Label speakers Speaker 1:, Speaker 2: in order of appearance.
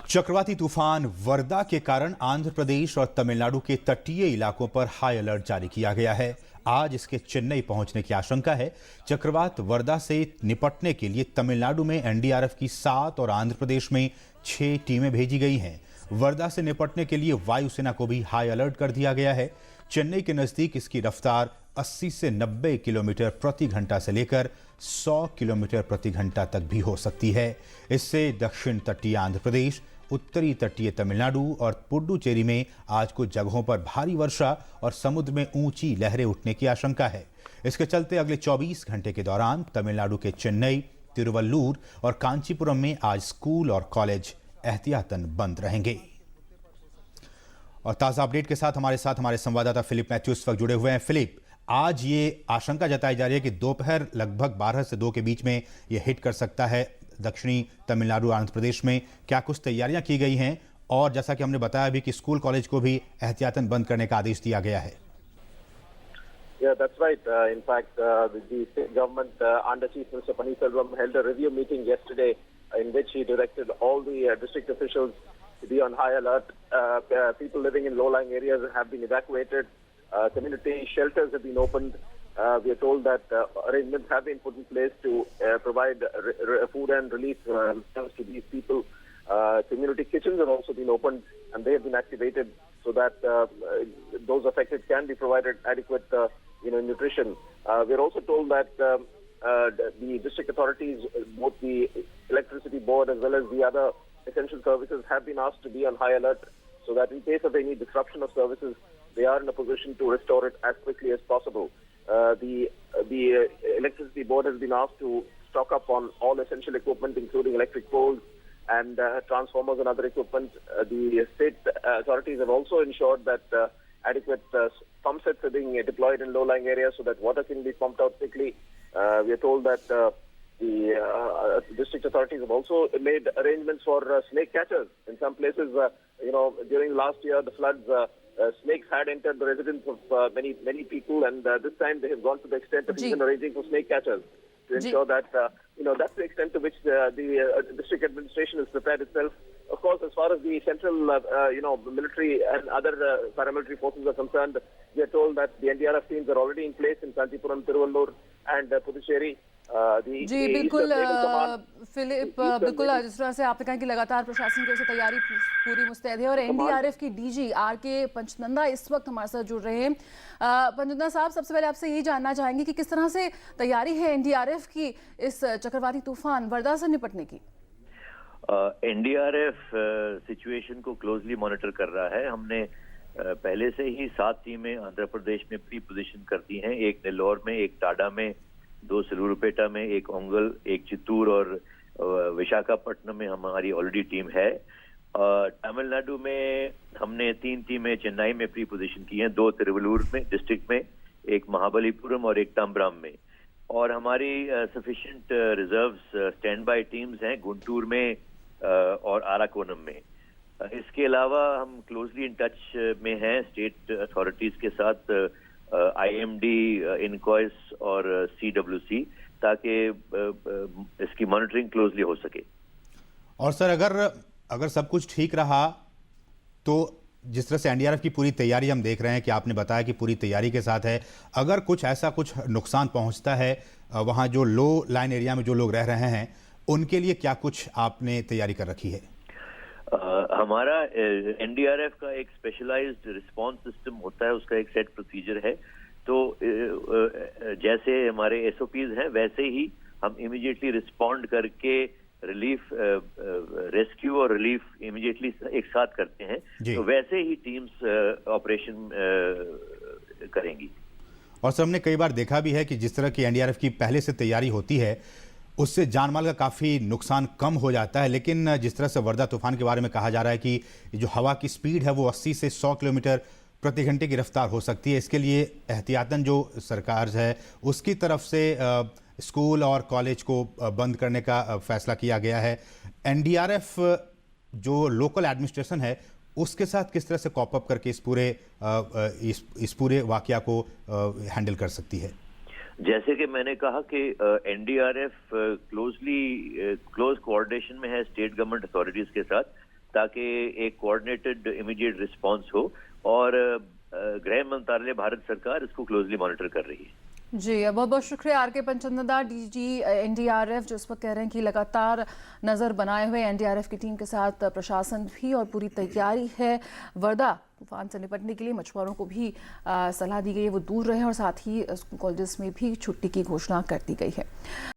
Speaker 1: चक्रवाती तूफान वर्दा के कारण आंध्र प्रदेश और तमिलनाडु के तटीय इलाकों पर हाई अलर्ट जारी किया गया है। आज इसके चेन्नई पहुंचने की आशंका है। चक्रवात वर्दा से निपटने के लिए तमिलनाडु में एनडीआरएफ की 7 और आंध्र प्रदेश में 6 टीमें भेजी गई हैं। वर्दा से निपटने के लिए वायुसेना को भी हाई अलर्ट कर दिया गया है। चेन्नई के नजदीक इसकी रफ्तार 80 से 90 किलोमीटर प्रति घंटा से लेकर 100 किलोमीटर प्रति घंटा तक भी हो सकती है। इससे दक्षिण तटीय आंध्र प्रदेश, उत्तरी तटीय तमिलनाडु और पुडुचेरी में आज कुछ जगहों पर भारी वर्षा और समुद्र में ऊंची लहरें उठने की आशंका है। इसके चलते अगले 24 घंटे के दौरान तमिलनाडु के चेन्नई, तिरुवल्लुर और कांचीपुरम में आज स्कूल और कॉलेज एहतियातन बंद रहेंगे। और ताज़ा अपडेट के साथ हमारे संवाददाता फिलिप मैथ्यू इस वक्त जुड़े हुए हैं। फिलिप, आज ये आशंका जताई जा रही है कि दोपहर लगभग 12 से 2 के बीच में ये हिट कर सकता है दक्षिणी तमिलनाडु आंध्र प्रदेश में। क्या कुछ तैयारियां की गई हैं? और जैसा कि हमने बताया भी कि स्कूल कॉलेज को भी एहतियातन बंद करने का आदेश दिया गया है।
Speaker 2: Yeah, that's right. In fact, the state government under Chief Minister Paneerselvam held a review meeting yesterday in which he directed all the district officials to be on high alert. People living in low-lying areas have been evacuated. Community shelters have been opened. We are told that arrangements have been put in place to provide food and relief to these people. Community kitchens have also been opened and they have been activated so that those affected can be provided adequate nutrition. We are also told that the district authorities, both the electricity board as well as the other essential services, have been asked to be on high alert so that in case of any disruption of services, they are in a position to restore it as quickly as possible. The electricity board has been asked to stock up on all essential equipment, including electric poles and transformers and other equipment. The state authorities have also ensured that adequate pump sets are being deployed in low-lying areas so that water can be pumped out quickly. We are told that the district authorities have also made arrangements for snake catchers. In some places, during last year, the floods, snakes had entered the residence of many people, and this time they have gone to the extent of even arranging for snake catchers to ensure that, that's the extent to which the district administration has prepared itself. Of course, as far as the central, military and other paramilitary forces are concerned, we are told that the NDRF teams are already in place in Kanchipuram, Tiruvallur and Puducherry.
Speaker 3: जी बिल्कुल Philip, बिल्कुल जिस तरह से आपने कहा कि लगातार प्रशासन की ओर से तैयारी पूरी मुस्तैद है और एनडीआरएफ की डीजी आरके पंचनंदा इस वक्त हमारे साथ जुड़ रहे हैं। पंचनंदा साहब, सबसे पहले आपसे यही जानना चाहेंगे कि किस तरह से तैयारी है एनडीआरएफ की इस चक्रवाती तूफान वर्दा से निपटने की।
Speaker 4: एनडीआरएफ सिचुएशन को क्लोजली मॉनिटर कर रहा है। हमने पहले से ही 7 टीमें आंध्र प्रदेश में प्री पोजीशन कर दी हैं, एक नेल्लोर में, एक टाडा में, 2 सिलुरुपेटा में, एक ओंगल, एक चित्तूर और विशाखापट्टनम में हमारी ऑलरेडी टीम है। तमिलनाडु में हमने 3 टीमें चेन्नई में प्री पोजीशन की हैं, 2 तिरुवल्लुर में डिस्ट्रिक्ट में, एक महाबलीपुरम और एक तंबराम में। और हमारी sufficient reserves stand by teams हैं गुंटूर में और आराकोनम में। इसके अलावा हम क्लोजली इन टच में हैं स्टेट अथॉरिटीज के साथ, आईएमडी, इनकॉइस और सीडब्ल्यूसी, ताकि इसकी मॉनिटरिंग क्लोजली हो सके।
Speaker 1: और सर, अगर सब कुछ ठीक रहा तो जिस तरह से एनडीआरएफ की पूरी तैयारी हम देख रहे हैं कि आपने बताया कि पूरी तैयारी के साथ है, अगर कुछ नुकसान पहुंचता है वहां जो लो लाइन एरिया में जो लोग रह रहे हैं उनके लिए क्या कुछ आपने तैयारी कर रखी है?
Speaker 4: हमारा एनडीआरएफ का एक स्पेशलाइज्ड रिस्पांस सिस्टम होता है, उसका एक सेट प्रोसीजर है। तो जैसे हमारे एसओपीज हैं वैसे ही हम इमीडिएटली रिस्पॉन्ड करके रिलीफ, रेस्क्यू और रिलीफ इमीडिएटली एक साथ करते हैं। तो वैसे ही टीम्स ऑपरेशन करेंगी।
Speaker 1: और सर, हमने कई बार देखा भी है कि जिस तरह की एनडीआरएफ की पहले से तैयारी होती है उससे जानमाल का काफ़ी नुकसान कम हो जाता है, लेकिन जिस तरह से वर्दा तूफान के बारे में कहा जा रहा है कि जो हवा की स्पीड है वो 80 से 100 किलोमीटर प्रति घंटे की रफ्तार हो सकती है। इसके लिए एहतियातन जो सरकार है उसकी तरफ से स्कूल और कॉलेज को बंद करने का फैसला किया गया है। एनडीआरएफ जो लोकल एडमिनिस्ट्रेशन है उसके साथ किस तरह से कॉप अप करके इस पूरे वाकया को हैंडल कर सकती है?
Speaker 4: जैसे कि मैंने कहा कि एनडीआरएफ क्लोज कोऑर्डिनेशन में है स्टेट गवर्नमेंट अथॉरिटीज के साथ। ताकि एक कोऑर्डिनेटेड इमीडिएट रिस्पांस हो, और गृह मंत्रालय भारत सरकार इसको क्लोजली मॉनिटर कर रही है।
Speaker 3: जी, बहुत बहुत शुक्रिया आर के पंचनंदा, डीजी एनडीआरएफ, जो इस वक्त कह रहे हैं कि लगातार नज़र बनाए हुए एनडीआरएफ की टीम के साथ प्रशासन भी और पूरी तैयारी है। वर्धा तूफान से निपटने के लिए मछुआरों को भी सलाह दी गई है वो दूर रहे, और साथ ही कॉलेजेस में भी छुट्टी की घोषणा कर दी गई है।